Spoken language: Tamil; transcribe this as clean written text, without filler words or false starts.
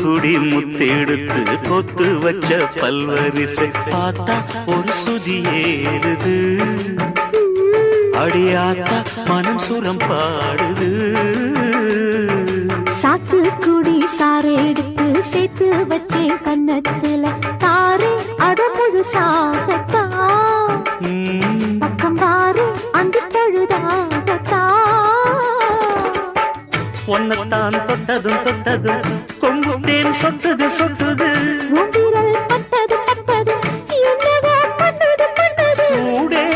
குடி முத்தெடுத்து கொத்து வச்ச பல்வரிசை பார்த்தா ஒரு சுதி ஏறுது அடியாத்தா மனம் சுரம் பாடுது சாத்து குடி சாறு எடுத்து சேர்த்து வச்சேன் கன்னத்துல தாரே அத முழுசாகத்தா பக்கம் பாரு அந்த தழுதாகத்தா ஒன்னத்தான் தொட்டதும் தொட்டதும் கொங்கும் தேன் சொட்டுது சொட்டுது